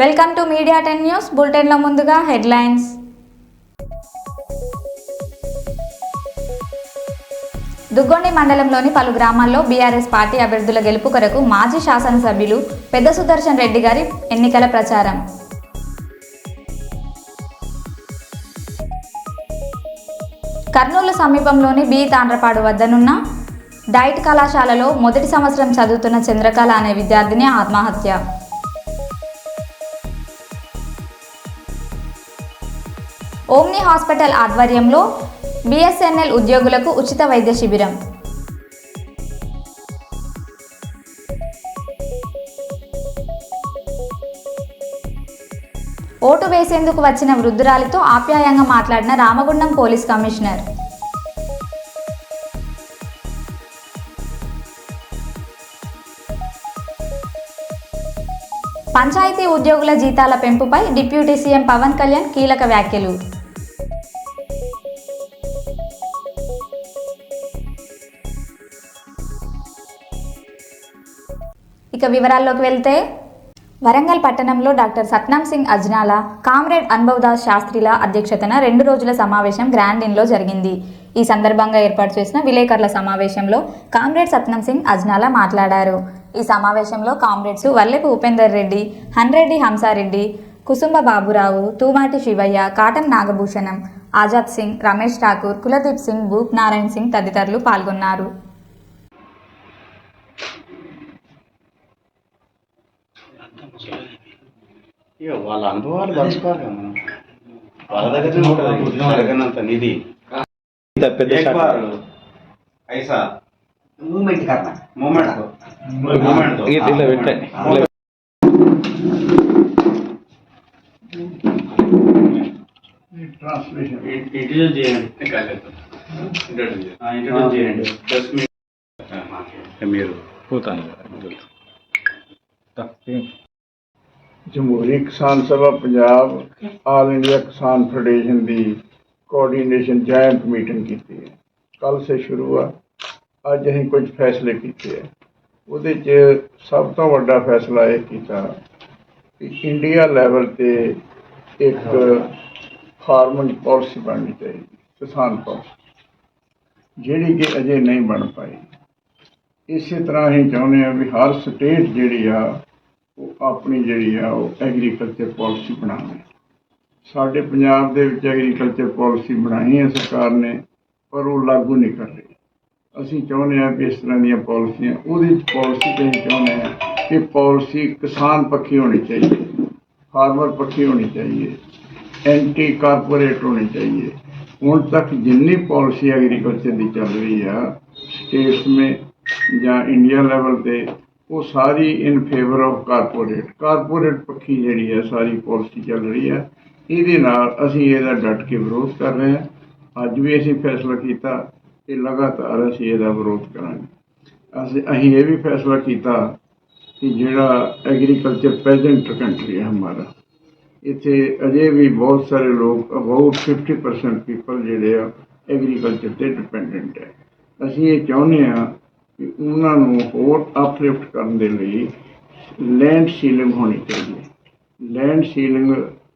Welcome to media 10 news బులెటిన్లో ముందుగా headlines. Duggondi మండలంలోని పలు గ్రామాల్లో బీఆర్ఎస్ పార్టీ అభ్యర్థుల గెలుపు కొరకు మాజీ శాసనసభ్యులు పెద్ద సుదర్శన్ రెడ్డి గారి ఎన్నికల ప్రచారం. కర్నూలు సమీపంలోని బి తాండ్రపాడు వద్దనున్న డైట్ కళాశాలలో మొదటి సంవత్సరం చదువుతున్న చంద్రకళ అనే విద్యార్థిని ఆత్మహత్య. ఓమ్ని హాస్పిటల్ ఆధ్వర్యంలో బిఎస్ఎన్ఎల్ ఉద్యోగులకు ఉచిత వైద్య శిబిరం. ఓటు వేసేందుకు వచ్చిన వృద్ధురాలితో ఆప్యాయంగా మాట్లాడిన రామగుండం పోలీస్ కమిషనర్. పంచాయతీ ఉద్యోగుల జీతాల పెంపుపై డిప్యూటీ సీఎం పవన్ కళ్యాణ్ కీలక వ్యాఖ్యలు. ఇక వివరాల్లోకి వెళ్తే, వరంగల్ పట్టణంలో డాక్టర్ సత్నాం సింగ్ అజ్నాలా, కామ్రేడ్ అనుభవ్ దాస్ శాస్త్రిల అధ్యక్షతన 2 రోజుల సమావేశం గ్రాండ్ ఇన్లో జరిగింది. ఈ సందర్భంగా ఏర్పాటు చేసిన విలేకరుల సమావేశంలో కామ్రేడ్ సత్నాం సింగ్ అజ్నాలా మాట్లాడారు. ఈ సమావేశంలో కామ్రేడ్స్ వల్లెపు ఉపేందర్ రెడ్డి, హన్రెడ్డి హంసారెడ్డి, కుసుంబ బాబురావు, తూమాటి శివయ్య, కాటన్ నాగభూషణం, ఆజాద్ సింగ్, రమేష్ ఠాకూర్, కులదీప్ సింగ్, భూప్ నారాయణ్ సింగ్ తదితరులు పాల్గొన్నారు. వాళ్ళ అనుభవాలు పంచుకోవాలి కదా మనం. వాళ్ళ దగ్గర జరగనంత నిధి ఐసా మూమెంట్ ఇంట్రడ్యూస్ చేయండి మీరు పోతాను. जमहूरी किसान सभा पंजाब आल इंडिया किसान फेडरेशन की कोऑर्डिनेशन जॉइंट मीटिंग की है। कल से शुरू हुआ। अज अं कुछ फैसले किए हैं। उहदे च सब तो वड्डा फैसला यह किया कि इंडिया लैवल ते एक फार्मर पॉलिसी बननी चाहिए, किसान पॉलिसी जिहड़ी कि अजे नहीं बन पाई। इस तरह ही चाहुंदे हैं भी हर स्टेट जिहड़ी आ अपनी जी एग्रीकल्चर पॉलिसी बनावे। साडे पंजाब दे विच एग्रीकल्चर पॉलिसी बनाई है सरकार ने, पर वो लागू नहीं कर रही। असीं चाहुंदे हां कि इस तरह दीयां पॉलिसियां उहदे पॉलिसी ते चाहुंदे हां कि पॉलिसी किसान पक्षी होनी चाहिए, फार्मर पक्षी होनी चाहिए, एंटी कारपोरेट होनी चाहिए। हुण तक जिन्नी पॉलिसी एग्रीकल्चर की चल रही है स्टेट्स में या इंडिया लेवल पे, वो सारी इन फेवर ऑफ कारपोरेट पक्षी जी है सारी पॉलिसी चल रही है। ये असी इसका डट के विरोध कर रहे हैं। अज भी असी फैसला किया कि लगातार असी इसका विरोध करांगे। असी ये भी फैसला किया कि जोड़ा एग्रीकल्चर पेजेंट कंट्री है हमारा, इत्थे अजे भी बहुत सारे लोग अबाउट 50% पीपल जोड़े एग्रीकल्चर से डिपेंडेंट है। असी ये चाहते हैं कि उन्होंने होर अपलिफ्ट करने के लिए लैंड सीलिंग होनी चाहिए। लैंड सीलिंग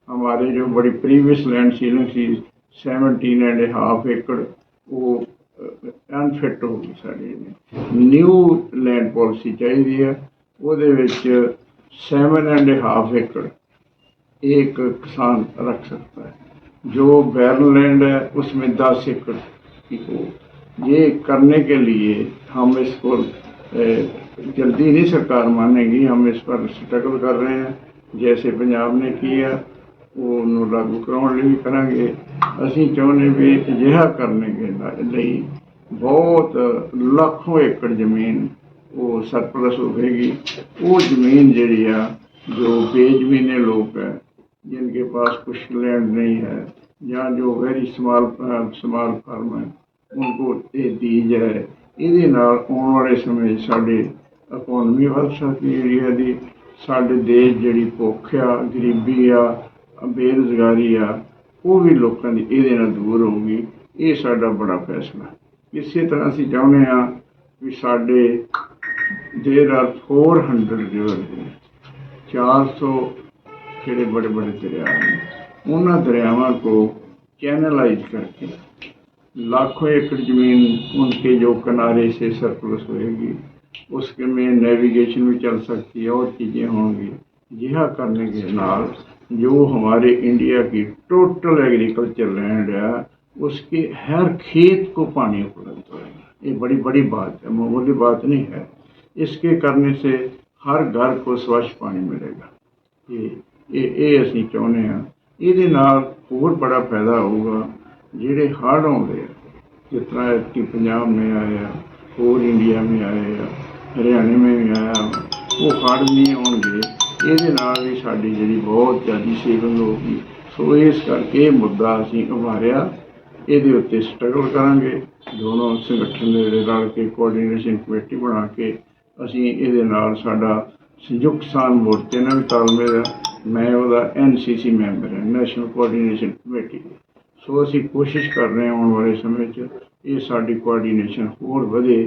हमारे जो बड़ी प्रीवियस लैंड सीलिंग थी 17.5 एकड़ वो अनफिट हो गई। साड़ी न्यू लैंड पॉलिसी चाहिए है। वो 7.5 एकड़ एक किसान रख सकता है। जो बैरन लैंड है उसमें 10 एकड़ की हो। ये करने के लिए हम इसको जल्दी नहीं सरकार मानेगी। हम इस पर स्ट्रगल कर रहे हैं। जैसे पंजाब ने किया वो लागू कराने भी करेंगे। असी चाहते भी अजिहा करने के लिए बहुत लाखों एकड़ जमीन वो सरप्लस होगी। वो जमीन जी जो बेजमीने लोग हैं जिनके पास कुछ लैंड नहीं है या जो वेरी स्मॉल फार्म है उनको ये दी जाए। ये आने वाले समय साढ़े इकोनमी बढ़ सकती एरिया की। साढ़े देश जी भुख आ, गरीबी आ, बेरोजगारी आ, वो भी लोगों की ये दूर होगी। ये साडा बड़ा फैसला। इस तरह असीं चाहुंदे हां भी साडे देर आर 400 जो 400 ਜਿਹੜੇ बड़े बड़े दरिया हैं उन्होंने दरियावां को चैनलाइज करके लाखों एकड़ ज़मीन उनके जो किनारे से सरप्लस होएगी उसके में नेविगेशन भी चल सकती है और चीज़ें होंगी। यह करने के नाल जो हमारे इंडिया की टोटल एग्रीकल्चर लैंड है उसके हर खेत को पानी उपलब्ध होगा। ये बड़ी बड़ी बात है, मामूली बात नहीं है। इसके करने से हर घर को स्वच्छ पानी मिलेगा। ये ਅਸੀਂ ਚਾਹੁੰਦੇ ਹਾਂ। ਇਹਦੇ ਨਾਲ ਹੋਰ बड़ा फायदा होगा। ਜਿਹੜੇ हड़ आते जिस तरह कि पंजाब में आया और इंडिया में आए हरियाणे में भी आया वो हड़ नहीं आउणगे। ਇਹਦੇ ਨਾਲ भी साडी ਜਿਹੜੀ बहुत ज़्यादा सेविंग होगी। सो इस करके ਇਹ मुद्दा ਅਸੀਂ ਉਭਾਰਿਆ। ਇਹਦੇ ਉੱਤੇ स्ट्रगल करांगे। दोनों संगठन ਦੇ रल के कोआर्डिनेशन कमेटी बना के ਅਸੀਂ ਇਹਦੇ ਨਾਲ ਸਾਡਾ संयुक्त किसान मोर्चे ने भी तालमेल है। मैं वह NCC मैंबर है, नैशनल कोआर्डिनेशन कमेटी। सो असी कोशिश कर रहे हैं आने वाले समय ये साडी कोआर्डिनेशन होर वधे।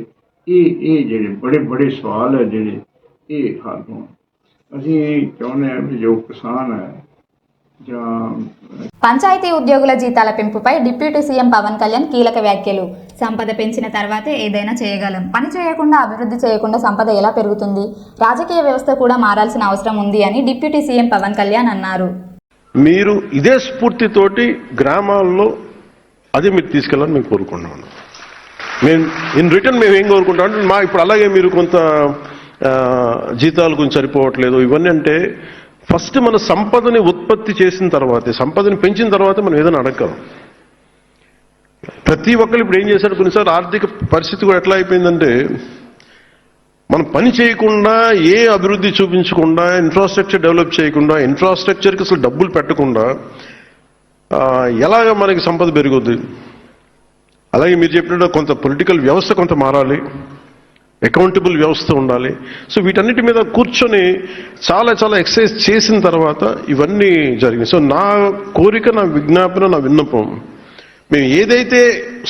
ये जेडे बड़े बड़े सवाल है जेडे ये हल होण। असी चाहुंदे हैं भी जो किसान है పంచాయతీ ఉద్యోగుల జీతాల పెంపుపై డిప్యూటీ సీఎం పవన్ కళ్యాణ్ కీలక వ్యాఖ్యలు. సంపద పెంచిన తర్వాతే ఏదైనా చేయగలం. పని చేయకుండా, అభివృద్ధి చేయకుండా సంపద ఎలా పెరుగుతుంది? రాజకీయ వ్యవస్థ కూడా మారాల్సిన అవసరం ఉంది అని డిప్యూటీ సీఎం పవన్ కళ్యాణ్ అన్నారు. మీరు ఇదే స్ఫూర్తితోటి గ్రామాల్లో అదే మీరు తీసుకెళ్ళాలని మేము కోరుకుంటున్నాను. మేము ఇన్ రిటర్న్ మేము ఏం కోరుకుంటాం అంటే మా ఇప్పుడు అలాగే మీరు కొంత జీతాలు కొంచెం సరిపోవట్లేదు ఇవన్నీ అంటే ఫస్ట్ మన సంపదని ఉత్పత్తి చేసిన తర్వాతే, సంపదని పెంచిన తర్వాత మనం ఏదైనా అడగలం. ప్రతి ఒక్కరు ఇప్పుడు ఏం చేశారు, కొన్నిసార్లు ఆర్థిక పరిస్థితి కూడా ఎట్లా అయిపోయిందంటే మనం పని చేయకుండా, ఏ అభివృద్ధి చూపించకుండా, ఇన్ఫ్రాస్ట్రక్చర్ డెవలప్ చేయకుండా, ఇన్ఫ్రాస్ట్రక్చర్కి అసలు డబ్బులు పెట్టకుండా ఎలాగ మనకి సంపద పెరుగుద్ది? అలాగే మీరు చెప్పినట్టు కొంత పొలిటికల్ వ్యవస్థ కొంత మారాలి, అకౌంటబుల్ వ్యవస్థ ఉండాలి. సో వీటన్నిటి మీద కూర్చొని చాలా చాలా ఎక్సర్సైజ్ చేసిన తర్వాత ఇవన్నీ జరిగింది. సో నా కోరిక, నా విజ్ఞాపన, నా విన్నపం, మేము ఏదైతే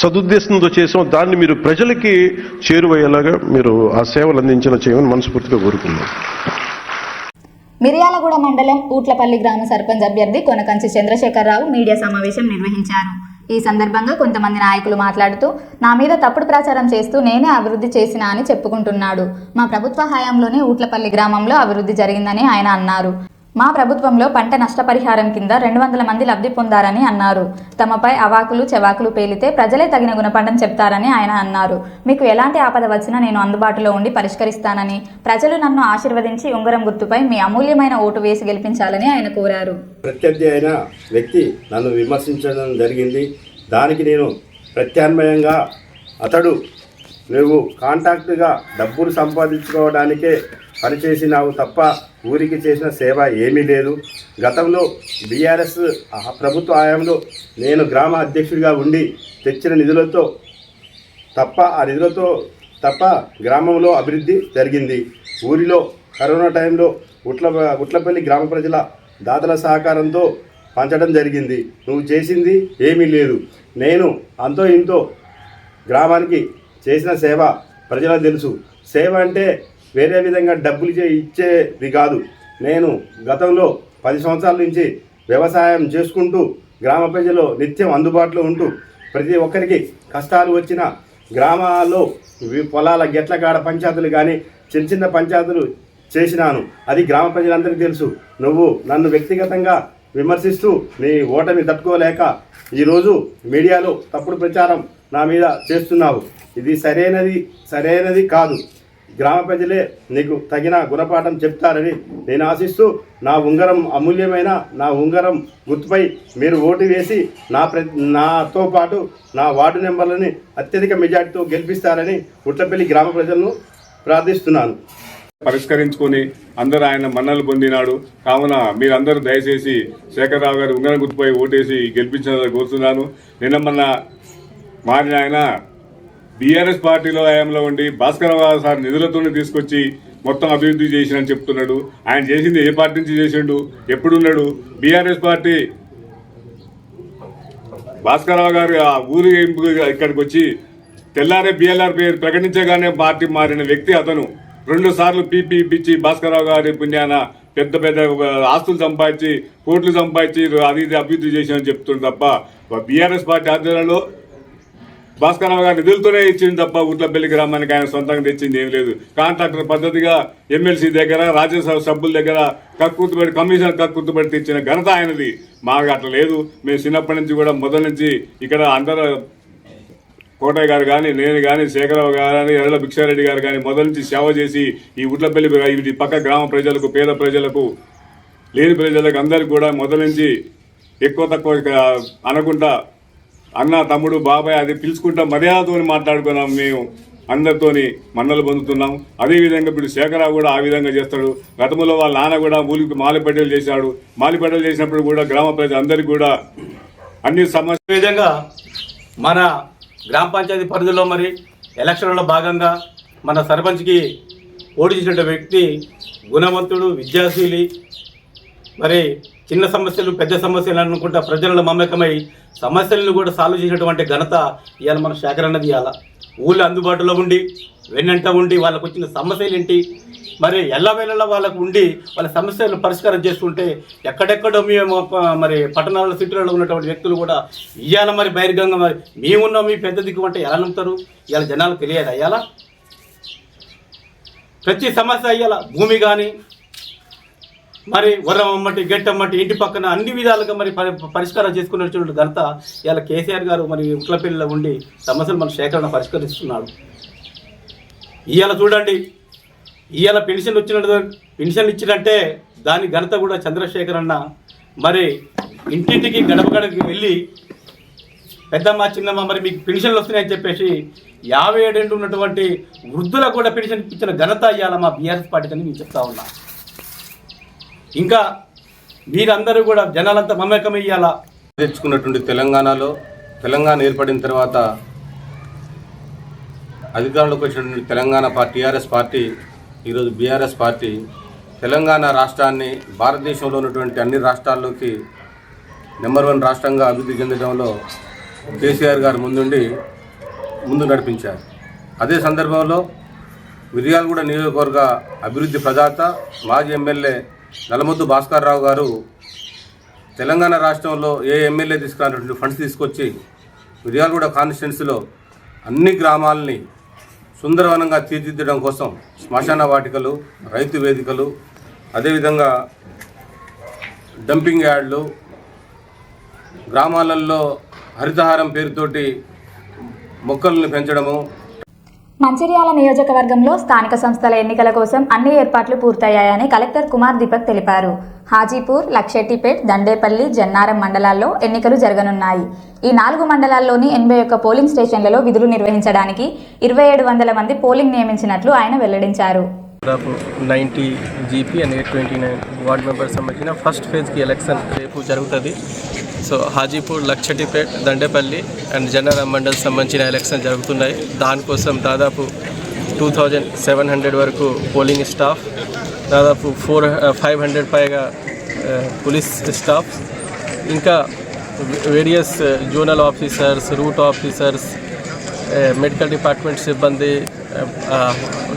సదుద్దేశంతో చేసామో దాన్ని మీరు ప్రజలకి చేరువయ్యేలాగా మీరు ఆ సేవలు అందించేలా చేయమని మనస్ఫూర్తిగా కోరుకున్నాం. మిర్యాలగూడ మండలం ఊట్లపల్లి గ్రామ సర్పంచ్ అభ్యర్థి కొనకంచి చంద్రశేఖరరావు మీడియా సమావేశం నిర్వహించారు. ఈ సందర్భంగా కొంతమంది నాయకులు మాట్లాడుతూ నా మీద తప్పుడు ప్రచారం చేస్తూ నేనే అభివృద్ధి చేసినా అని చెప్పుకుంటున్నాడు. మా ప్రభుత్వ హయాంలోనే ఊట్లపల్లి గ్రామంలో అభివృద్ధి జరిగిందని ఆయన అన్నారు. మా ప్రభుత్వంలో పంట నష్టపరిహారం కింద 200 మంది లబ్ధి పొందారని అన్నారు. తమపై అవాకులు చెవాకులు పేలితే ప్రజలే తగిన గుణపాఠం చెప్తారని ఆయన అన్నారు. మీకు ఎలాంటి ఆపద వచ్చినా నేను అందుబాటులో ఉండి పరిష్కరిస్తానని, ప్రజలు నన్ను ఆశీర్వదించి ఉంగరం గుర్తుపై మీ అమూల్యమైన ఓటు వేసి గెలిపించాలని ఆయన కోరారు. ప్రత్యర్థి అయిన వ్యక్తి నన్ను విమర్శించడం జరిగింది. దానికి నేను ప్రత్యామ్నాయంగా నువ్వు కాంట్రాక్టుగా డబ్బులు సంపాదించుకోవడానికే పనిచేసినావు తప్ప ఊరికి చేసిన సేవ ఏమీ లేదు. గతంలో బీఆర్ఎస్ ప్రభుత్వ హయాంలో నేను గ్రామ అధ్యక్షుడిగా ఉండి తెచ్చిన నిధులతో తప్ప గ్రామంలో అభివృద్ధి జరిగింది. ఊరిలో కరోనా టైంలో ఉట్లపల్లి గ్రామ ప్రజల దాతల సహకారంతో పంచడం జరిగింది. నువ్వు చేసింది ఏమీ లేదు. నేను అంతో ఇంతో గ్రామానికి చేసిన సేవ ప్రజలకు తెలుసు. సేవ అంటే వేరే విధంగా డబ్బులు ఇచ్చేది కాదు. నేను గతంలో 10 సంవత్సరాల నుంచి వ్యవసాయం చేసుకుంటూ గ్రామ ప్రజలు నిత్యం అందుబాటులో ఉంటూ ప్రతి ఒక్కరికి కష్టాలు వచ్చిన గ్రామాల్లో పొలాల గెట్ల కాడ పంచాయతీలు కానీ చిన్న చిన్న పంచాయతీలు చేసినాను. అది గ్రామ ప్రజలందరికీ తెలుసు. నువ్వు నన్ను వ్యక్తిగతంగా విమర్శిస్తూ నీ ఓటమి తట్టుకోలేక ఈరోజు మీడియాలో తప్పుడు ప్రచారం నా మీద చేస్తున్నావు. ఇది సరైనది కాదు. గ్రామ ప్రజలే నీకు తగిన గుణపాఠం చెప్తారని నేను ఆశిస్తూ అమూల్యమైన నా ఉంగరం గుర్తుపై మీరు ఓటు వేసి నాతో పాటు నా వార్డు నెంబర్లని అత్యధిక మెజార్టీతో గెలిపిస్తారని ఉట్లపల్లి గ్రామ ప్రజలను ప్రార్థిస్తున్నాను. పరిష్కరించుకొని అందరూ ఆయన మన్నలు పొందినాడు. కావున మీరందరూ దయచేసి శేఖరరావు గారి ఉంగరం గుర్తుపై ఓటేసి గెలిపించాలని కోరుతున్నాను. నిన్న మొన్న మారిన ఆయన బీఆర్ఎస్ పార్టీలో హయాంలో ఉండి భాస్కరరావు సార్ నిధులతోనే తీసుకొచ్చి మొత్తం అభివృద్ధి చేసినని చెప్తున్నాడు. ఆయన చేసింది ఏ పార్టీ నుంచి చేసిండు, ఎప్పుడున్నాడు? బీఆర్ఎస్ పార్టీ భాస్కరరావు గారు ఆ ఊరి ఇక్కడికి వచ్చి తెల్లారే బిఎల్ఆర్ పేరు ప్రకటించగానే పార్టీ మారిన వ్యక్తి అతను. 2 సార్లు పీపీ ఇప్పించి భాస్కరరావు గారి పుణ్యాన పెద్ద పెద్ద ఆస్తులు సంపాదించి కోట్లు సంపాదించి అది ఇది అభివృద్ధి చేసామని చెప్తుంది తప్ప బీఆర్ఎస్ పార్టీ ఆధ్వర్యంలో భాస్కరరావు గారి నిధులతోనే ఇచ్చింది తప్ప ఉట్లపల్లి గ్రామానికి ఆయన సొంతంగా తెచ్చింది ఏం లేదు. కాంట్రాక్టర్ పద్ధతిగా ఎమ్మెల్సీ దగ్గర రాజ్యసభ సభ్యుల దగ్గర కక్కుర్తుపడి కమిషనర్ కక్కుర్తుపడి తెచ్చిన ఘనత ఆయనది. మాకు అట్లా లేదు. మేము చిన్నప్పటి నుంచి కూడా మొదటి నుంచి ఇక్కడ అందరూ కోటయ్య గారు కానీ నేను కానీ శేఖరరావు గారు కానీ ఎర్రల భిక్షారెడ్డి గారు కానీ మొదటి నుంచి సేవ చేసి ఈ ఉట్లపల్లి ఈ పక్క గ్రామ ప్రజలకు పేద ప్రజలకు లేని ప్రజలకు అందరికీ కూడా మొదటి నుంచి ఎక్కువ తక్కువ అనకుండా అన్న తమ్ముడు బాబాయ్ అది పిలుచుకుంటాం మర్యాదతో మాట్లాడుకున్నాం. మేము అందరితోని మన్నలు పొందుతున్నాం. అదేవిధంగా ఇప్పుడు శేఖరరావు కూడా ఆ విధంగా చేస్తాడు. గతంలో వాళ్ళ నాన్న కూడా మాలిపడ్డలు చేశాడు. మాలిపడ్డలు చేసినప్పుడు కూడా గ్రామ ప్రజలందరికీ కూడా అన్ని సమస్యల విధంగా మన గ్రామ పంచాయతీ పరిధిలో మరి ఎలక్షన్లలో భాగంగా మన సర్పంచ్కి పోటీ చేసిన వ్యక్తి గుణవంతుడు, విద్యాశీలి, మరి చిన్న సమస్యలు పెద్ద సమస్యలు అనుకుంటా ప్రజలలో మమేకమై సమస్యలను కూడా సాల్వ్ చేసినటువంటి ఘనత ఇవాళ మన శేఖర్ అన్నది. ఇవాళ ఊళ్ళో అందుబాటులో ఉండి వెన్నంట ఉండి వాళ్ళకు వచ్చిన సమస్యలు ఏంటి మరి ఎల్లవేళలా వాళ్ళకు ఉండి వాళ్ళ సమస్యలను పరిష్కారం చేస్తుంటే ఎక్కడెక్కడో మేము మరి పట్టణాల్లో సిటీలలో ఉన్నటువంటి వ్యక్తులు కూడా ఇవాళ మరి బహిర్గంగా మరి మేమున్నాం మీ పెద్ద దిక్కు అంటే ఎలా నమ్ముతారు? ఇవాళ జనాలకు తెలియదు. అయ్యాల ప్రతి సమస్య అయ్యాల భూమి కానీ మరి వరమమ్మటి గెట్టమ్మటి ఇంటి పక్కన అన్ని విధాలుగా మరి పరిష్కారం చేసుకున్నటువంటి ఘనత ఇవాళ కేసీఆర్ గారు మరి ఉట్లపల్లిలో ఉండి సమస్యలు మన సేకరణ పరిష్కరిస్తున్నాడు. ఇవాళ చూడండి, ఇవాళ పెన్షన్ ఇచ్చినట్టే దాని ఘనత కూడా చంద్రశేఖర్ అన్న మరి ఇంటింటికి గడప గడపకి వెళ్ళి పెద్దమ్మ చిన్నమ్మ మరి మీకు పెన్షన్లు వస్తున్నాయని చెప్పేసి 57 ఏళ్ళు ఉన్నటువంటి వృద్ధులకు కూడా పెన్షన్ ఇప్పించిన ఘనత ఇవాళ మా బీఆర్ఎస్ పార్టీ అని నేను చెప్తా ఉన్నా. ఇంకా మీరందరూ కూడా జనాలంతా మమేకమయ్యాలా తెచ్చుకున్నటువంటి తెలంగాణ ఏర్పడిన తర్వాత అధికారంలోకి వచ్చినటువంటి తెలంగాణ టీఆర్ఎస్ పార్టీ, ఈరోజు బీఆర్ఎస్ పార్టీ తెలంగాణ రాష్ట్రాన్ని భారతదేశంలో ఉన్నటువంటి అన్ని రాష్ట్రాల్లోకి నెంబర్ 1 రాష్ట్రంగా అభివృద్ధి చెందడంలో కేసీఆర్ గారు ముందు నడిపించారు. అదే సందర్భంలో మిర్యాలగూడ నియోజకవర్గ అభివృద్ధి ప్రదాత మాజీ ఎమ్మెల్యే నల్లమొద్దు భాస్కరరావు గారు తెలంగాణ రాష్ట్రంలో ఏ ఎమ్మెల్యే తీసుకురానటువంటి ఫండ్స్ తీసుకొచ్చి మిర్యాలగూడ కాన్స్టిట్యున్సీలో అన్ని గ్రామాలని సుందరవనంగా తీర్చిదిద్దడం కోసం శ్మశాన వాటికలు, రైతు వేదికలు, అదేవిధంగా డంపింగ్ యార్డులు, గ్రామాలలో హరితహారం పేరుతోటి మొక్కలను పెంచడము. మంచిర్యాల నియోజకవర్గంలో స్థానిక సంస్థల ఎన్నికల కోసం అన్ని ఏర్పాట్లు పూర్తయ్యాయని కలెక్టర్ కుమార్ దీపక్ తెలిపారు. హాజీపూర్, లక్షెట్టిపేట్, దండేపల్లి, జన్నారం మండలాల్లో ఎన్నికలు జరగనున్నాయి. ఈ 4 మండలాల్లోని 81 పోలింగ్ స్టేషన్లలో విధులు నిర్వహించడానికి 2700 మంది పోలింగ్ నియమించినట్లు ఆయన వెల్లడించారు. దాదాపు 90 జీపీ అండ్ 829 వార్డ్ మెంబర్స్ సంబంధించిన ఫస్ట్ ఫేజ్కి ఎలక్షన్ రేపు జరుగుతుంది. సో హాజీపూర్, లక్షటిపేట్, దండేపల్లి అండ్ జన్నారం మండల్ సంబంధించిన ఎలక్షన్ జరుగుతున్నాయి. దానికోసం దాదాపు 2700 వరకు పోలింగ్ స్టాఫ్, దాదాపు 500 పైగా పోలీస్ స్టాఫ్, ఇంకా various zonal officers, route officers, medical department సిబ్బంది,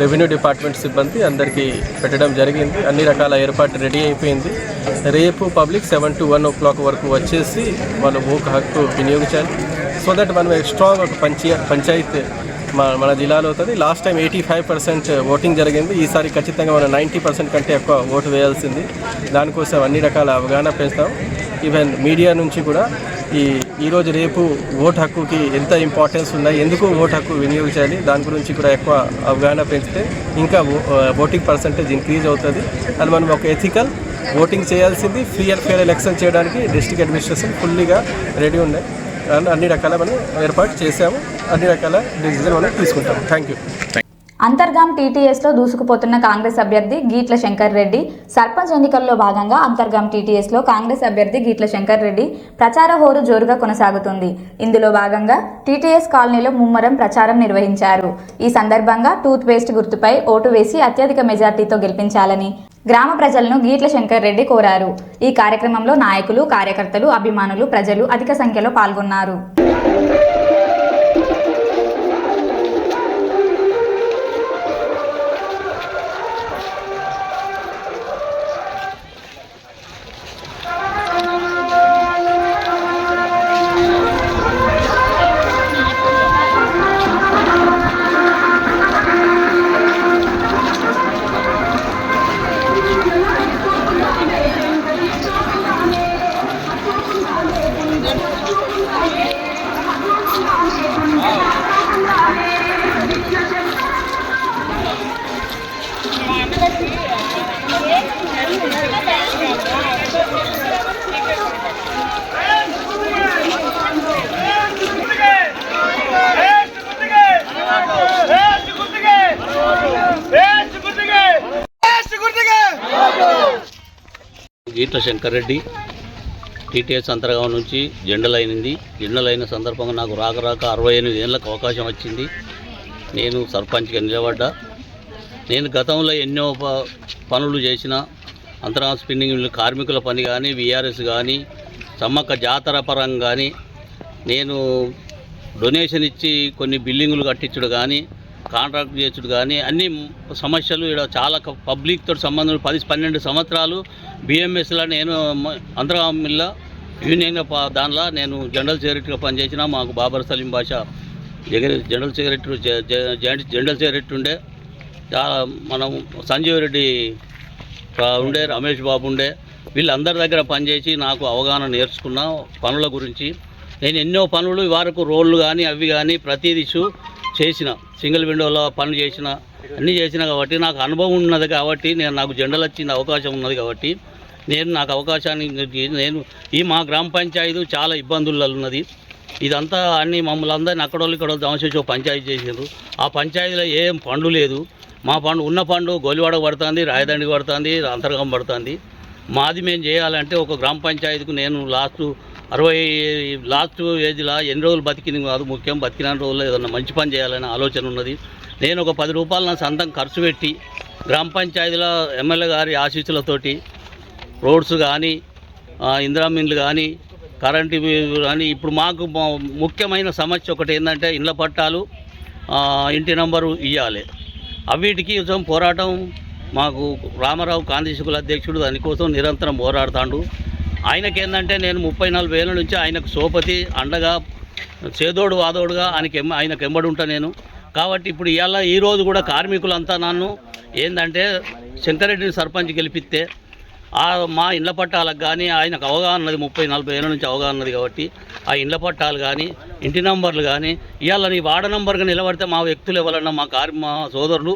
రెవెన్యూ డిపార్ట్మెంట్ సిబ్బంది అందరికీ పెట్టడం జరిగింది. అన్ని రకాల ఏర్పాటు రెడీ అయిపోయింది. రేపు పబ్లిక్ 7 to 1 o'clock వరకు వచ్చేసి వాళ్ళు ఓటు హక్కు వినియోగించాలి. సో దట్ మనం స్ట్రాంగ్ ఒక పంచాయత్ మన జిల్లాలో అవుతుంది. లాస్ట్ టైం 85% ఓటింగ్ జరిగింది. ఈసారి ఖచ్చితంగా మనం 90% కంటే ఎక్కువ ఓటు వేయాల్సింది. దానికోసం అన్ని రకాల అవగాహన పెంచుతాం. ఈవెన్ మీడియా నుంచి కూడా ఈరోజు రేపు ఓటు హక్కుకి ఎంత ఇంపార్టెన్స్ ఉన్నాయి, ఎందుకు ఓటు హక్కు వినియోగించాలి, దాని గురించి కూడా ఎక్కువ అవగాహన పెంచితే ఇంకా ఓటింగ్ పర్సంటేజ్ ఇంక్రీజ్ అవుతుంది. అండ్ మనం ఒక ఎథికల్ ఓటింగ్ చేయాల్సింది. ఫ్రీ అండ్ ఫెయిర్ ఎలక్షన్ చేయడానికి డిస్ట్రిక్ట్ అడ్మినిస్ట్రేషన్ ఫుల్లీగా రెడీ ఉన్నాయి. అండ్ అన్ని రకాల మనం ఏర్పాటు చేసాము. అన్ని రకాల డిసిజన్ మనం తీసుకుంటాము. Thank you. అంతర్గాం టీటీఎస్లో దూసుకుపోతున్న కాంగ్రెస్ అభ్యర్థి గీట్ల శంకర్ రెడ్డి. సర్పంచ్ ఎన్నికల్లో భాగంగా అంతర్గాం టీటీఎస్లో కాంగ్రెస్ అభ్యర్థి గీట్ల శంకర్ రెడ్డి ప్రచార హోరు జోరుగా కొనసాగుతుంది. ఇందులో భాగంగా టీటీఎస్ కాలనీలో ముమ్మరం ప్రచారం నిర్వహించారు. ఈ సందర్భంగా టూత్ పేస్ట్ గుర్తుపై ఓటు వేసి అత్యధిక మెజార్టీతో గెలిపించాలని గ్రామ ప్రజలను గీట్ల శంకర్ రెడ్డి కోరారు. ఈ కార్యక్రమంలో నాయకులు, కార్యకర్తలు, అభిమానులు, ప్రజలు అధిక సంఖ్యలో పాల్గొన్నారు. కొట్ల శంకర్ రెడ్డి టీటీఎస్ అంతర్గాం నుంచి జెండల్ అయినది. జెండల్ అయిన సందర్భంగా నాకు రాక 68 ఏళ్ళకు అవకాశం వచ్చింది. నేను సర్పంచ్గా నిలబడ్డా. నేను గతంలో ఎన్నో పనులు చేసిన అంతర్గాం స్పిన్నింగ్ మిల్లు కార్మికుల పని కానీ, విఆర్ఎస్ కానీ, సమ్మక్క జాతర పరంగా కానీ, నేను డొనేషన్ ఇచ్చి కొన్ని బిల్డింగులు కట్టించుడు కానీ, కాంట్రాక్ట్ చేసుడు కానీ, అన్ని సమస్యలు ఇక్కడ చాలా పబ్లిక్తో సంబంధం 10-12 సంవత్సరాలు బిఎంఎస్లో నేను అంతర్గాం మిల్ల యూనియన్ దానిలో నేను జనరల్ సెక్రటరీగా పనిచేసిన. మాకు బాబర్ సలీం బాషా జనరల్ సెక్రటరీ ఉండే, చాలా మనం సంజీవ్ రెడ్డి ఉండే, రమేష్ బాబు ఉండే, వీళ్ళందరి దగ్గర పనిచేసి నాకు అవగాహన నేర్చుకున్న పనుల గురించి. నేను ఎన్నో పనులు వరకు రోడ్లు కానీ అవి కానీ ప్రతిదీ చేసిన, సింగిల్ విండోలో పనులు చేసిన, అన్నీ చేసిన కాబట్టి నాకు అనుభవం ఉన్నది కాబట్టి నాకు జెండలు వచ్చిన అవకాశం ఉన్నది కాబట్టి నాకు అవకాశాన్ని నేను మా గ్రామ పంచాయతీ చాలా ఇబ్బందుల్లో ఉన్నది. ఇదంతా అన్ని మమ్మల్ని అందరినీ అక్కడోళ్ళు ఇక్కడ దమచేసి పంచాయతీ చేసారు. ఆ పంచాయతీలో ఏం పండు లేదు. మా పండు ఉన్న పండు గోలివాడ పడుతుంది, రాయదండి పడుతుంది, అంతర్గాం పడుతుంది. మాది మేము చేయాలంటే ఒక గ్రామ పంచాయతీకు నేను లాస్ట్ ఏజ్లో ఎన్ని రోజులు బతికింది కాదు ముఖ్యం, బతికిన రోజుల్లో ఏదన్నా మంచి పని చేయాలనే ఆలోచన ఉన్నది. నేను ఒక 10 రూపాయలు నా సొంతం ఖర్చు పెట్టి గ్రామ పంచాయతీలో ఎమ్మెల్యే గారి ఆశీస్సులతోటి రోడ్స్ కానీ, ఇందిరా మిల్లు కానీ, కరెంటు కానీ, ఇప్పుడు మాకు ముఖ్యమైన సమస్య ఒకటి ఏంటంటే ఇళ్ళ పట్టాలు, ఇంటి నంబరు ఇవ్వాలి. అవిటికి పోరాటం మాకు రామారావు కాంతిశకుల అధ్యక్షుడు దానికోసం నిరంతరం పోరాడుతాడు. ఆయనకేందంటే నేను 34 ఏళ్ళ నుంచి ఆయనకు సోపతి అండగా చేదోడు వాదోడుగా ఆయనకు ఎంబడి ఉంటా నేను. కాబట్టి ఇప్పుడు ఈరోజు కూడా కార్మికులంతా నన్ను ఏంటంటే శంకరెడ్డిని సర్పంచ్ గెలిపిస్తే మా ఇళ్ల పట్టాలకు కానీ ఆయనకు అవగాహన ఉన్నది, 30-40 ఏళ్ళ నుంచి అవగాహన ఉన్నది కాబట్టి ఆ ఇళ్ల పట్టాలు కానీ, ఇంటి నంబర్లు కానీ ఇవాళ నీ వార్డు నంబర్గా నిలబడితే మా వ్యక్తులు ఎవరన్నా మా సోదరులు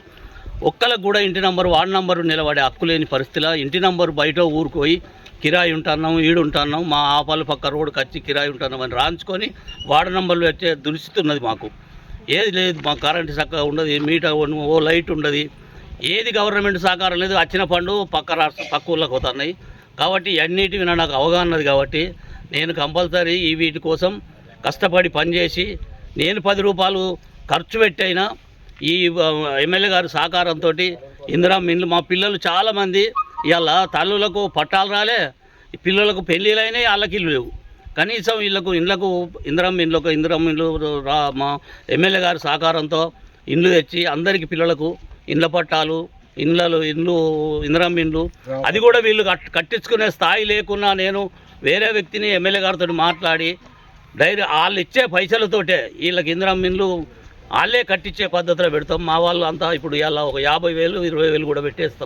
ఒక్కరికి కూడా ఇంటి నంబరు వార్డు నంబరు నిలబడే హక్కు లేని పరిస్థితిలో ఇంటి నంబరు బయట ఊరుకోయి కిరాయి ఉంటున్నాం, ఈడుంటున్నాం, మా ఆపాలు పక్క రోడ్డుకి వచ్చి కిరాయి ఉంటున్నాం అని రాంచుకొని వార్డు నంబర్లు వచ్చే దురిస్తున్నది. మాకు ఏది లేదు, మాకు కరెంటు చక్కగా ఉండదు, మీటర్ ఓ లైట్ ఉండదు, ఏది గవర్నమెంట్ సహకారం లేదు. వచ్చిన పండు పక్క ఊళ్ళకి పోతున్నాయి. కాబట్టి అన్నిటి మీద నాకు అవగాహన ఉన్నది కాబట్టి నేను కంపల్సరీ వీటి కోసం కష్టపడి పనిచేసి నేను 10 రూపాయలు ఖర్చు పెట్టైనా ఈ ఎమ్మెల్యే గారి సహకారంతో ఇందిరా మిల్లు మా పిల్లలు చాలామంది ఇవాళ తల్లులకు పట్టాలు రాలే, పిల్లలకు పెళ్ళిళ్ళు అయినాయి, వాళ్ళకి ఇల్లు లేవు. కనీసం వీళ్ళకు ఇందిరా మిల్లు మా ఎమ్మెల్యే గారి సహకారంతో ఇండ్లు తెచ్చి అందరికీ పిల్లలకు ఇండ్ల పట్టాలు, ఇందిరా మిల్లు అది కూడా వీళ్ళు కట్టించుకునే స్థాయి లేకున్నా నేను వేరే వ్యక్తిని ఎమ్మెల్యే గారితో మాట్లాడి వాళ్ళు ఇచ్చే పైసలతోటే వీళ్ళకి ఇందిరా మిల్లు వాళ్ళే కట్టించే పద్ధతిలో పెడతాం. మా వాళ్ళు అంతా ఇప్పుడు ఇలా ఒక 50,000-20,000 కూడా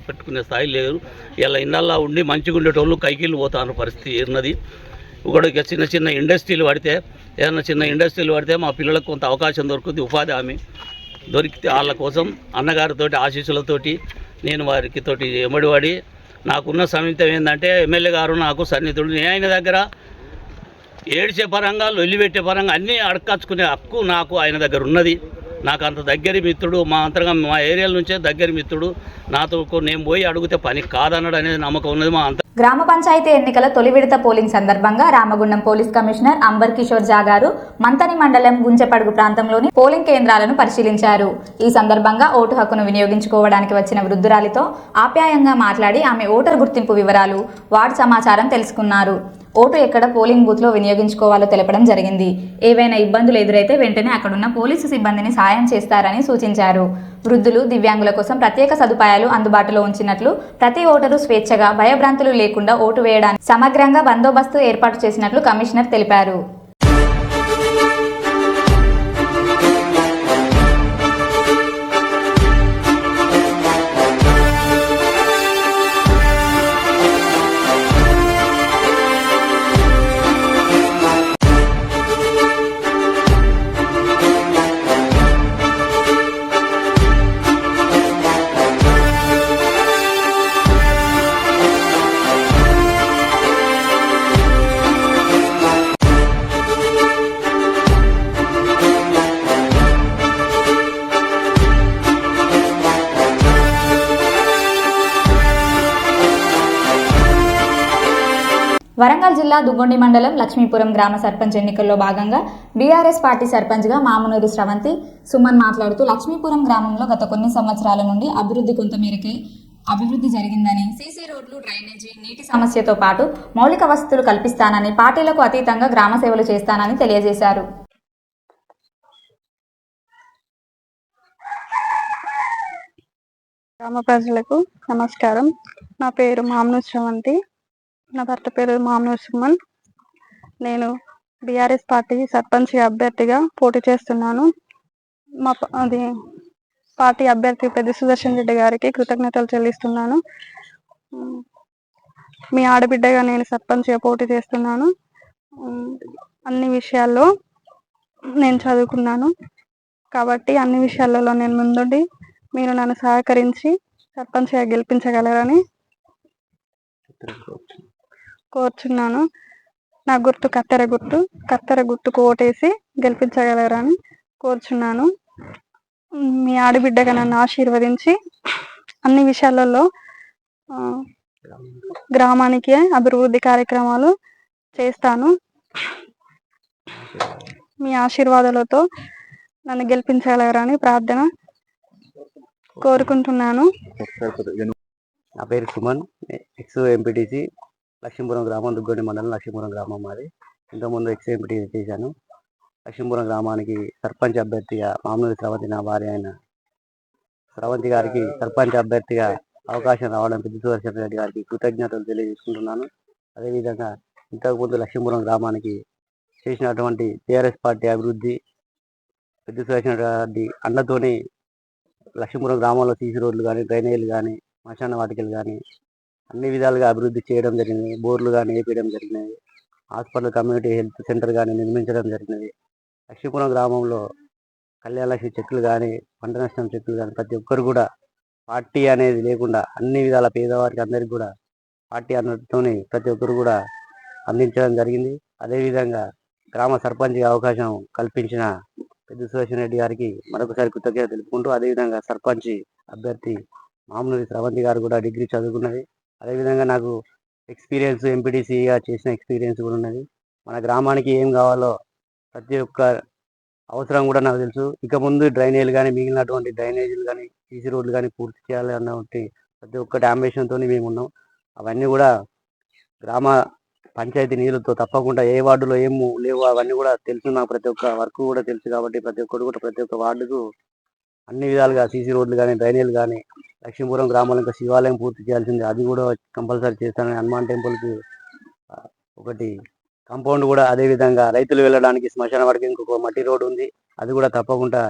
పెట్టుకునే స్థాయి లేదు. ఇలా ఇళ్ళల్లో ఉండి మంచిగా ఉండేటోళ్ళు కైకిళ్ళు పోతాను పరిస్థితి ఉన్నది. ఇక్కడ చిన్న ఇండస్ట్రీలు పడితే మా పిల్లలకు కొంత అవకాశం దొరుకుతుంది, ఉపాధి హామీ దొరికితే వాళ్ళ కోసం అన్నగారితో ఆశీస్సులతోటి నేను వారికి తోటి ఎమ్మడివాడి నాకున్న సమీతం ఏంటంటే ఎమ్మెల్యే గారు నాకు సన్నిహితుడు. నేను ఆయన దగ్గర ఏడ్చే పరంగా లొల్లిపెట్టే పరంగా అన్నీ అడకచ్చుకునే హక్కు నాకు ఆయన దగ్గర ఉన్నది. నాకు అంత దగ్గర మిత్రుడు, మా ఏరియాల నుంచే దగ్గర మిత్రుడు. నాతో నేను పోయి అడిగితే పని కాదన్నాడు అనేది నమ్మకం ఉన్నది. గ్రామ పంచాయతీ ఎన్నికల తొలి విడత పోలింగ్ సందర్భంగా రామగుండం పోలీస్ కమిషనర్ అంబర్ కిషోర్ జా గారు మంతని మండలం గుంచెపడుగు ప్రాంతంలోని పోలింగ్ కేంద్రాలను పరిశీలించారు. ఈ సందర్భంగా ఓటు హక్కును వినియోగించుకోవడానికి వచ్చిన వృద్ధురాలితో ఆప్యాయంగా మాట్లాడి ఆమె ఓటర్ గుర్తింపు వివరాలు, వార్డు సమాచారం తెలుసుకున్నారు. ఓటు ఎక్కడ పోలింగ్ బూత్లో వినియోగించుకోవాలో తెలపడం జరిగింది. ఏవైనా ఇబ్బందులు ఎదురైతే వెంటనే అక్కడున్న పోలీసు సిబ్బందిని సాయం చేస్తారని సూచించారు. వృద్ధులు, దివ్యాంగుల కోసం ప్రత్యేక సదుపాయాలు అందుబాటులో ఉంచినట్లు, ప్రతి ఓటరు స్వేచ్ఛగా భయభ్రాంతులు లేకుండా ఓటు వేయడానికి సమగ్రంగా బందోబస్తు ఏర్పాటు చేసినట్లు కమిషనర్ తెలిపారు. వరంగల్ జిల్లా దుగ్గొండి మండలం లక్ష్మీపురం గ్రామ సర్పంచ్ ఎన్నికల్లో భాగంగా బీఆర్ఎస్ పార్టీ సర్పంచ్గా మామునూరి స్రవంతి సుమన్ మాట్లాడుతూ లక్ష్మీపురం గ్రామంలో గత కొన్ని సంవత్సరాల నుండి అభివృద్ధి జరిగిందని, సీసీ రోడ్లు, డ్రైనేజీ, నీటి సమస్యతో పాటు మౌలిక వసతులు కల్పిస్తానని, పార్టీలకు అతీతంగా గ్రామ సేవలు చేస్తానని తెలియజేశారు. గ్రామ ప్రజలకు నమస్కారం. నా పేరు మామునూరి స్రవంతి. నా భర్త పేరు మామునూరి సుమన్. నేను బీఆర్ఎస్ పార్టీ సర్పంచ్ అభ్యర్థిగా పోటీ చేస్తున్నాను. అది పార్టీ అభ్యర్థి పెద్ద సుదర్శన్ రెడ్డి గారికి కృతజ్ఞతలు చెల్లిస్తున్నాను. మీ ఆడబిడ్డగా నేను సర్పంచ్గా పోటీ చేస్తున్నాను. అన్ని విషయాల్లో నేను చదువుకున్నాను కాబట్టి అన్ని విషయాలలో నేను ముందుండి మీరు నన్ను సహకరించి సర్పంచ్గా గెలిపించగలరని కోరుచున్నాను. నా గుర్తు కత్తెర గుర్తుకు ఓటేసి గెలిపించగలరని కోరుచున్నాను. మీ ఆడబిడ్డగా నన్ను ఆశీర్వదించి అన్ని విషయాలలో గ్రామానికి అభివృద్ధి కార్యక్రమాలు చేస్తాను. మీ ఆశీర్వాదాలతో నన్ను గెలిపించగలరని ప్రార్థన కోరుకుంటున్నాను. నా పేరు సుమన్, ఎక్స్ ఎంపీటీసీ లక్ష్మీపురం గ్రామం, దుగ్గొండి మండలం లక్ష్మీపురం గ్రామం మాది. ఇంతకుముందు ఎక్స్ ఎంపీటీసీ చేశాను. లక్ష్మీపురం గ్రామానికి సర్పంచ్ అభ్యర్థిగా మామునూరి స్రవంతి నా భార్య అయిన స్రవంతి గారికి సర్పంచ్ అభ్యర్థిగా అవకాశం రావడం పెద్ద సుదర్శన్ రెడ్డి గారికి కృతజ్ఞతలు తెలియజేసుకుంటున్నాను. అదేవిధంగా ఇంతకుముందు లక్ష్మీపురం గ్రామానికి చేసినటువంటి టీఆర్ఎస్ పార్టీ అభివృద్ధి పెద్ద సుదర్శన్ రెడ్డి అండతోని లక్ష్మీపురం గ్రామంలో సీసీ రోడ్లు కానీ, డ్రైనేజీలు కానీ, శ్మశాన వాటికలు కానీ అన్ని విధాలుగా అభివృద్ధి చేయడం జరిగింది. బోర్లు కానీ వేపించడం జరిగినది. హాస్పిటల్, కమ్యూనిటీ హెల్త్ సెంటర్ కానీ నిర్మించడం జరిగినది. లక్ష్మీపురం గ్రామంలో కళ్యాణలక్ష్మి చెక్కులు కానీ, పంట నష్టం చెక్కులు కానీ ప్రతి ఒక్కరు కూడా పార్టీ అనేది లేకుండా అన్ని విధాల పేదవారికి అందరికీ కూడా పార్టీ అన్నతోని ప్రతి ఒక్కరు కూడా అందించడం జరిగింది. అదేవిధంగా గ్రామ సర్పంచ్గా అవకాశం కల్పించిన పెద్ద సుదర్శన్ రెడ్డి గారికి మరొకసారి కృతజ్ఞత తెలుపుకుంటూ, అదేవిధంగా సర్పంచ్ అభ్యర్థి మామునూరి స్రవంతి గారు కూడా డిగ్రీ చదువుకున్నది. అదేవిధంగా నాకు ఎక్స్పీరియన్స్ ఎంపీటీసీగా చేసిన ఎక్స్పీరియన్స్ కూడా ఉన్నది. మన గ్రామానికి ఏం కావాలో ప్రతి ఒక్క అవసరం కూడా నాకు తెలుసు. ఇక ముందు డ్రైనేజీలు కానీ, మిగిలినటువంటి డ్రైనేజీలు కానీ, సీసీ రోడ్లు కానీ పూర్తి చేయాలి అన్నటువంటి ప్రతి ఒక్కటి అంబిషన్తో మేము ఉన్నాం. అవన్నీ కూడా గ్రామ పంచాయతీ నిధులతో తప్పకుండా ఏ వార్డులో ఏం లేవు అవన్నీ కూడా తెలుసు. నాకు ప్రతి ఒక్క వర్క్ కూడా తెలుసు కాబట్టి ప్రతి ఒక్కరు కూడా ప్రతి ఒక్క వార్డుకు అన్ని విధాలుగా సీసీ రోడ్లు కానీ, డ్రైనేజీలు కానీ, లక్ష్మీపురం గ్రామంలో ఇంకా శివాలయం పూర్తి చేయాల్సింది, అది కూడా కంపల్సరీ చేస్తానని, హనుమాన్ టెంపుల్కి ఒకటి కాంపౌండ్ కూడా, అదేవిధంగా రైతులు వెళ్ళడానికి శ్మశాన వాటికి ఇంకొక మట్టి రోడ్డు ఉంది, అది కూడా తప్పకుండా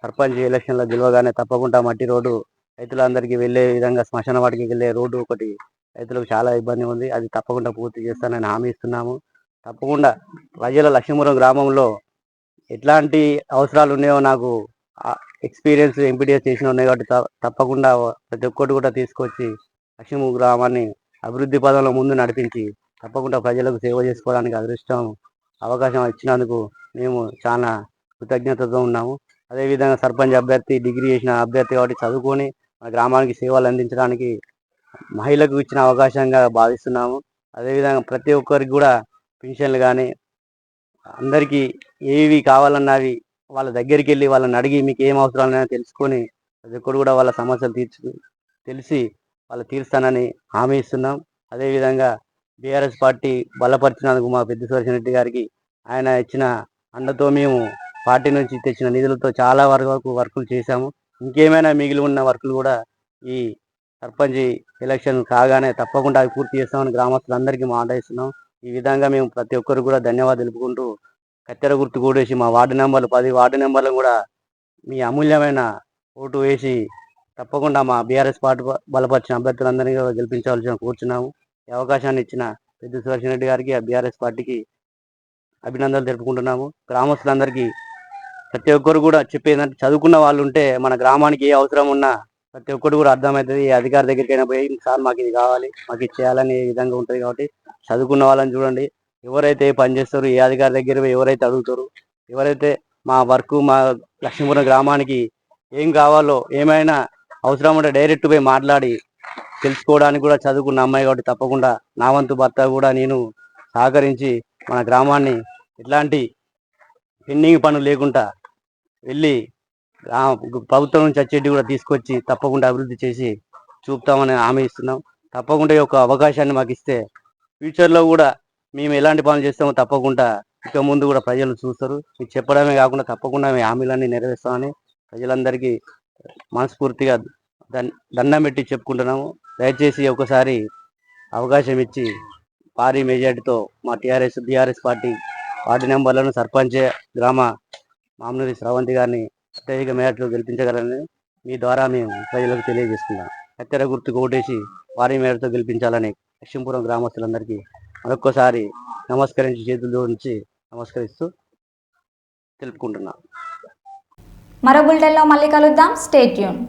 సర్పంచ్ ఎలక్షన్లో గెలవగానే తప్పకుండా మట్టి రోడ్డు రైతులందరికీ వెళ్ళే విధంగా శ్మశాన వాటికి వెళ్ళే రోడ్డు ఒకటి రైతులకు చాలా ఇబ్బంది ఉంది, అది తప్పకుండా పూర్తి చేస్తానని హామీ ఇస్తున్నాము. తప్పకుండా ప్రజల లక్ష్మీపురం గ్రామంలో ఎట్లాంటి అవసరాలు ఉన్నాయో నాకు ఎక్స్పీరియన్స్ ఎంపీటీఎస్ చేసిన ఉన్నాయి కాబట్టి తప్పకుండా ప్రతి ఒక్కటి కూడా తీసుకొచ్చి లక్ష్మీపురం గ్రామాన్ని అభివృద్ధి పదంలో ముందు నడిపించి తప్పకుండా ప్రజలకు సేవ చేసుకోవడానికి అవకాశం ఇచ్చినందుకు మేము చాలా కృతజ్ఞతతో ఉన్నాము. అదేవిధంగా సర్పంచ్ అభ్యర్థి డిగ్రీ చేసిన అభ్యర్థి కాబట్టి చదువుకొని మన గ్రామానికి సేవలు అందించడానికి మహిళలకు ఇచ్చిన అవకాశంగా భావిస్తున్నాము. అదేవిధంగా ప్రతి ఒక్కరికి కూడా పెన్షన్లు కానీ అందరికీ ఏవి కావాలన్నవి వాళ్ళ దగ్గరికి వెళ్ళి వాళ్ళని అడిగి మీకు ఏం అవసరాలైనా తెలుసుకొని ప్రతి ఒక్కరు కూడా వాళ్ళ సమస్యలు తెలిసి వాళ్ళు తీరుస్తానని హామీ ఇస్తున్నాం. అదేవిధంగా బీఆర్ఎస్ పార్టీ బలపరిచినందుకు మా పెద్ద సుదర్శన్ రెడ్డి గారికి ఆయన ఇచ్చిన అండతో మేము పార్టీ నుంచి తెచ్చిన నిధులతో చాలా వరకు వర్కులు చేశాము. ఇంకేమైనా మిగిలి ఉన్న వర్కులు కూడా ఈ సర్పంచ్ ఎలక్షన్ కాగానే తప్పకుండా అవి పూర్తి చేస్తామని గ్రామస్తులందరికీ మాట ఇస్తున్నాం. ఈ విధంగా మేము ప్రతి ఒక్కరు కూడా ధన్యవాదాలు తెలుపుకుంటూ కత్తెర గుర్తు కూడేసి మా వార్డు నెంబర్లు 10 వార్డు నెంబర్లు కూడా మీ అమూల్యమైన ఓటు వేసి తప్పకుండా మా బీఆర్ఎస్ పార్టీ బలపరిచిన అభ్యర్థులందరినీ కూడా గెలిపించవలసిన కూర్చున్నాము. ఈ అవకాశాన్ని ఇచ్చిన పెద్ద సుదర్శన్ రెడ్డి గారికి, ఆ బీఆర్ఎస్ పార్టీకి అభినందనలు తెలుపుకుంటున్నాము. గ్రామస్తులందరికీ ప్రతి ఒక్కరు కూడా చెప్పేదంటే చదువుకున్న వాళ్ళు ఉంటే మన గ్రామానికి ఏ అవసరం ఉన్నా ప్రతి ఒక్కరు కూడా అర్థమవుతుంది. ఏ అధికారి దగ్గరికి అయినా పోయి సార్ మాకు ఇది కావాలి, మాకు ఇది చేయాలని ఏ విధంగా ఉంటుంది. కాబట్టి చదువుకున్న వాళ్ళని చూడండి, ఎవరైతే పని చేస్తారు, ఏ అధికారి దగ్గర ఎవరైతే అడుగుతారు, ఎవరైతే మా వర్క్ మా లక్ష్మీపురం గ్రామానికి ఏం కావాలో ఏమైనా అవసరం ఉంటే డైరెక్ట్ పోయి మాట్లాడి తెలుసుకోవడానికి కూడా చదువుకున్న అమ్మాయి కాబట్టి తప్పకుండా నా వంతు భర్త కూడా నేను సహకరించి మన గ్రామాన్ని ఎట్లాంటి పెండింగ్ పనులు లేకుండా వెళ్ళి ప్రభుత్వం నుంచి వచ్చేటి కూడా తీసుకొచ్చి తప్పకుండా అభివృద్ధి చేసి చూపుతామని హామీ ఇస్తున్నాం. తప్పకుండా ఈ యొక్క అవకాశాన్ని మాకు ఇస్తే ఫ్యూచర్లో కూడా మేము ఎలాంటి పనులు చేస్తామో తప్పకుండా ఇక ముందు కూడా ప్రజలు చూస్తారు. మీకు చెప్పడమే కాకుండా తప్పకుండా మేము హామీలన్నీ నెరవేరుస్తామని ప్రజలందరికీ మనస్ఫూర్తిగా దండం పెట్టి చెప్పుకుంటున్నాము. దయచేసి ఒకసారి అవకాశం ఇచ్చి భారీ మెజార్టీతో మా బీఆర్ఎస్ పార్టీ నెంబర్లను సర్పంచ్ గ్రామ మామనూరి స్రవంతి గారిని అత్యధిక మెజార్టీలో గెలిపించగలని మీ ద్వారా మేము ప్రజలకు తెలియజేస్తున్నాం. కత్తెర గుర్తుకు ఓటేసి భారీ మెజార్టీతో గెలిపించాలని లక్ష్మీపురం గ్రామస్తులందరికీ మరొక్కసారి నమస్కరించి చేతులు జోడించి నమస్కరిస్తూ తెలుపుకుంటున్నాం. మరో బులెటిన్లో మళ్ళీ కలుద్దాం. Stay tune.